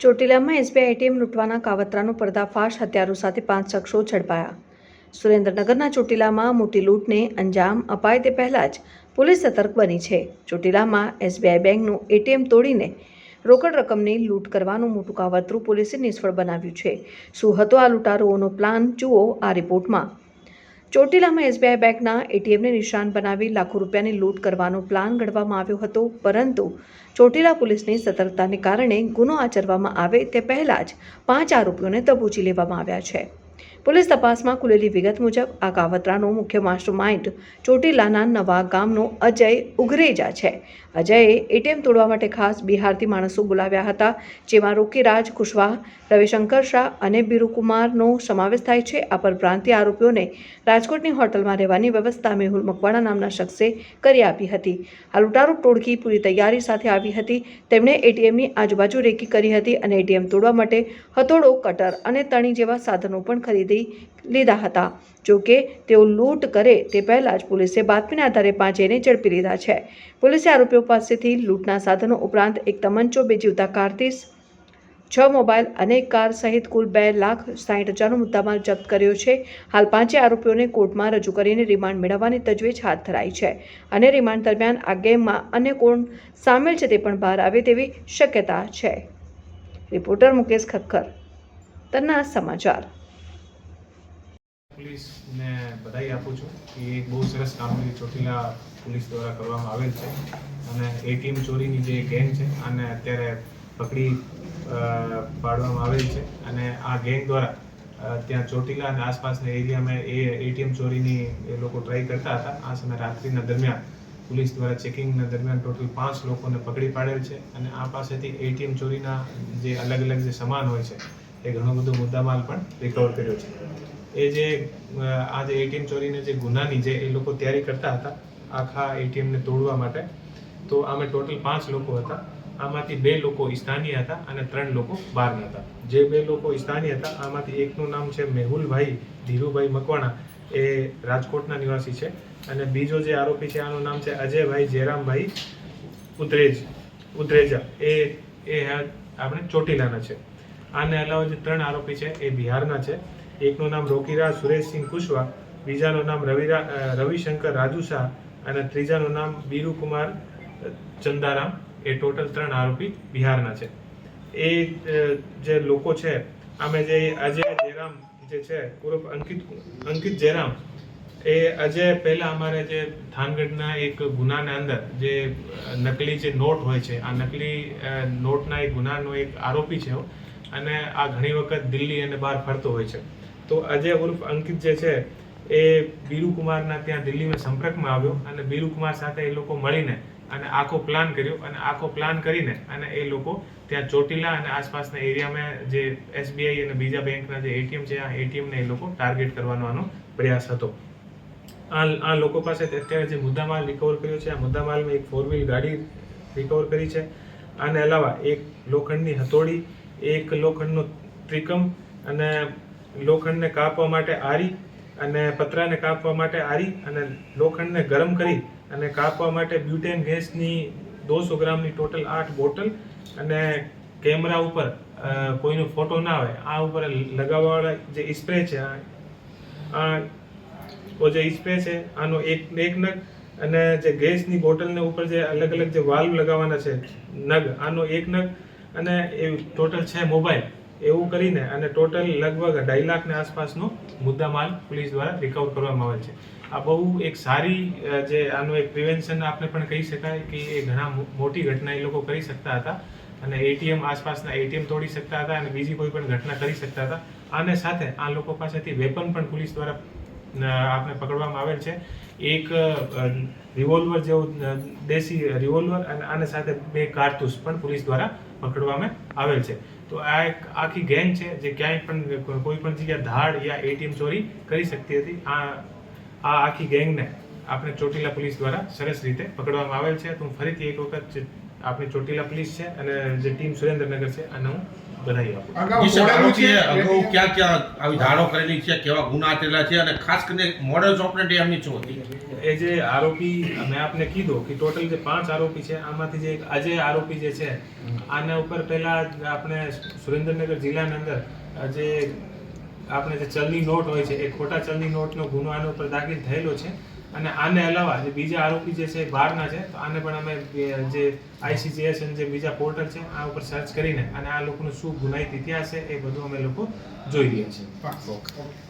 ચોટીલામાં SBI ATM લૂંટવાના કાવતરાનો પર્દાફાશ, હત્યારો સાથે 5 શખ્સો ઝડપાયા. સુરેન્દ્રનગરના ચોટીલામાં મોટી લૂંટને અંજામ અપાય તે પહેલા જ પોલીસ સતર્ક બની છે. ચોટીલામાં એસબીઆઈ બેંકનું એટીએમ તોડીને રોકડ રકમની લૂંટ કરવાનું મોટું કાવતરું પોલીસે નિષ્ફળ બનાવ્યું છે. શું હતો આ લૂંટારુઓનો પ્લાન? જુઓ આ રિપોર્ટમાં. ચોટીલામાં એસબીઆઈ બેંકના એટીએમને નિશાન બનાવી લાખો રૂપિયાની લૂંટ કરવાનો પ્લાન ઘડવામાં આવ્યો હતો, પરંતુ ચોટીલા પોલીસની સતર્કતાને કારણે ગુનો આચરવામાં આવે તે પહેલા જ 5 આરોપીઓને દબોચી લેવામાં આવ્યા છે. પોલીસ તપાસમાં ખુલેલી વિગત મુજબ આ કાવતરાનો મુખ્ય માસ્ટરમાઇન્ડ ચોટીલાના નવા ગામનો અજય ઉઘરેજા છે. અજયે એટીએમ તોડવા માટે ખાસ બિહારથી માણસો બોલાવ્યા હતા, જેમાં રોકીરાજ કુશવાહ, રવિશંકર શાહ અને બીરુકુમારનો સમાવેશ થાય છે. આ પરપ્રાંતીય આરોપીઓને રાજકોટની હોટલમાં રહેવાની વ્યવસ્થા મેહુલ મકવાણા નામના શખ્સે કરી આપી હતી. આ લૂંટારૂ ટોળકી પૂરી તૈયારી સાથે આવી હતી. તેમણે એટીએમની આજુબાજુ રેકી કરી હતી અને એટીએમ તોડવા માટે હથોડો, કટર અને તણી જેવા સાધનો પણ ખરીદી લીધા હતા. જોકે તેઓ લૂંટ કરે તે પહેલા જ પોલીસે બાતમીના આધારે 5 ઝડપી લીધા છે. પોલીસે આરોપીઓ પાસેથી લૂંટના સાધનો ઉપરાંત એક તમંચો, 2 જીવતા કારતીસ, 6 મોબાઈલ અને એક કાર સહિત કુલ 2,60,000નો મુદ્દામાલ જપ્ત કર્યો છે. હાલ 5 આરોપીઓને કોર્ટમાં રજૂ કરીને રિમાન્ડ મેળવવાની તજવીજ હાથ ધરાઈ છે અને રિમાન્ડ દરમિયાન આ ગેંગમાં અન્ય કોણ સામેલ છે તે પણ બહાર આવે તેવી શક્યતા છે. રિપોર્ટર મુકેશ ખક્કર, તન્ના સમાચાર. પોલીસને બધાઈ આપું છું કે એક બહુ સરસ કામગીરી ચોટીલા પોલીસ દ્વારા કરવામાં આવેલ છે અને એટીએમ ચોરીની જે ગેંગ છે આને અત્યારે પકડી પાડવામાં આવેલ છે અને આ ગેંગ દ્વારા ત્યાં ચોટીલા અને આસપાસના એરિયામાં એ એટીએમ ચોરીની એ લોકો ટ્રાય કરતા હતા. આ સમય રાત્રિના દરમિયાન પોલીસ દ્વારા ચેકિંગના દરમિયાન ટોટલ 5 લોકોને પકડી પાડેલ છે અને આ પાસેથી એટીએમ ચોરીના જે અલગ અલગ જે સામાન હોય છે એ ઘણો બધો મુદ્દામાલ પણ રિકવર કર્યો છે. એ જે આ જે એટીએમ ચોરીને જે ગુનાની જે એ લોકો તૈયારી કરતા હતા આખા એટીએમને તોડવા માટે, તો આમે ટોટલ 5 લોકો હતા. આમાંથી 2 લોકો સ્થાનીય હતા અને 3 લોકો બહારના હતા. જે 2 લોકો સ્થાનીય હતા આમાંથી એકનું નામ છે મેહુલભાઈ ધીરુભાઈ મકવાણા, એ રાજકોટના નિવાસી છે અને બીજો જે આરોપી છે આનું નામ છે અજયભાઈ જયરામભાઈ ઉદ્રેજા, એ આપણે ચોટીલાના છે. આને અલાવા જે 3 આરોપી છે એ બિહારના છે. એકનું નામ રોકીરાજ સુરેશસિંહ કુશવાહ, બીજાનું નામ રવિશંકર રાજુ શાહ અને ત્રીજાનું નામ બીરુકુમાર ચંદારામ. એ ટોટલ 3 આરોપી બિહારના છે. એ જે લોકો છે આમે જે અજય જયરામ જે છે ઉર્ફ અંકિત જયરામ, એ અજય પહેલા અમારે જે થાનગઢના એક ગુનાના અંદર જે નકલી જે નોટ હોય છે, આ નકલી નોટના એક ગુનાનો એક આરોપી છે અને આ ઘણી વખત દિલ્હી અને બહાર ફરતો હોય છે. તો અજય ઉર્ફ અંકિત જે છે એ બીરુકુમારના ત્યાં દિલ્હીમાં સંપર્કમાં આવ્યો અને બીરુકુમાર સાથે એ લોકો મળીને અને આખો પ્લાન કર્યો અને આખો પ્લાન કરીને અને એ લોકો ત્યાં ચોટીલા અને આસપાસના એરિયામાં જે એસબીઆઈ અને બીજા બેંકના જે એટીએમ છે આ એટીએમને એ લોકો ટાર્ગેટ કરવાનો આનો પ્રયાસ હતો. આ લોકો પાસે અત્યારે જે મુદ્દામાલ રિકવર કર્યો છે, આ મુદ્દામાલમાં એક 4 વ્હીલ ગાડી રિકવર કરી છે. આને અલાવા એક લોખંડની હથોડી, એક લોખંડનો ત્રિકમ અને લોખંડને કાપવા માટે આરી અને પતરાને કાપવા માટે આરી અને લોખંડને ગરમ કરી અને કાપવા માટે બ્યુટેન ગેસની 200 ગ્રામની ટોટલ 8 બોટલ અને કેમેરા ઉપર કોઈનો ફોટો ના આવે આ ઉપર લગાવવાવાળા જે સ્પ્રે છે, જે સ્પ્રે છે આનો એક નગ અને જે ગેસની બોટલને ઉપર જે અલગ અલગ જે વાલ્વ લગાવવાના છે નગ, આનો 1 નગ અને એ ટોટલ 6 મોબાઈલ, એવું કરીને અને ટોટલ લગભગ 2.5 લાખની આસપાસનો મુદ્દામાલ પોલીસ દ્વારા રિકવર કરવામાં આવે છે. આ બહુ એક સારી જે આનું એક પ્રિવેન્શન આપણે પણ કહી શકાય કે એ ઘણા મોટી ઘટના એ લોકો કરી શકતા હતા અને એટીએમ આસપાસના એટીએમ તોડી શકતા હતા અને બીજી કોઈ પણ ઘટના કરી શકતા હતા. આને સાથે આ લોકો પાસેથી વેપન પણ પોલીસ દ્વારા આપણે પકડવામાં આવેલ છે. એક રિવોલ્વર જેવું દેશી રિવોલ્વર અને આને સાથે 2 કારતૂસ પણ પોલીસ દ્વારા પકડવામાં આવેલ છે. તો આ એક આખી ગેંગ છે જે ક્યાંય પણ કોઈ પણ જગ્યાએ ધાડ યા એટીએમ ચોરી કરી શકતી હતી. આ આખી ગેંગને આપણે ચોટીલા પોલીસ દ્વારા સરસ રીતે પકડવામાં આવેલ છે. તો હું ફરીથી એક વખત આપણી ચોટીલા પોલીસ છે અને જે ટીમ સુરેન્દ્રનગર છે અને હું બનાવી આપું. અગાઉ જી સાહેબ, મોડેલું છે, આરોપીએ અગાઉ ક્યાં ક્યાં આવી ધારો કરેલી છે, કેવા ગુના થયેલા છે અને ખાસ કરીને મોડેલ્સ ઓપરેટી એમની શું હતી? એ જે આરોપી મેં આપને કીધું કે ટોટલ જે 5 આરોપી છે આમાંથી જે એક અજય આરોપી જે છે આના ઉપર પહેલા આપણે સુરેન્દ્રનગર જિલ્લાની અંદર જે આપણે જે ચલની નોટ હોય છે એ ખોટા ચલની નોટનો ગુનો આના ઉપર દાખલ થયેલો છે અને આને અલાવા જે બીજા આરોપી જે છે એ બહારના છે તો આને પણ અમે જે ICJS અને જે બીજા પોર્ટલ છે આ ઉપર સર્ચ કરીને અને આ લોકોનો શું ગુનાહિત ઇતિહાસ છે એ બધું અમે લોકો જોઈ રહ્યા છીએ. ઓકે.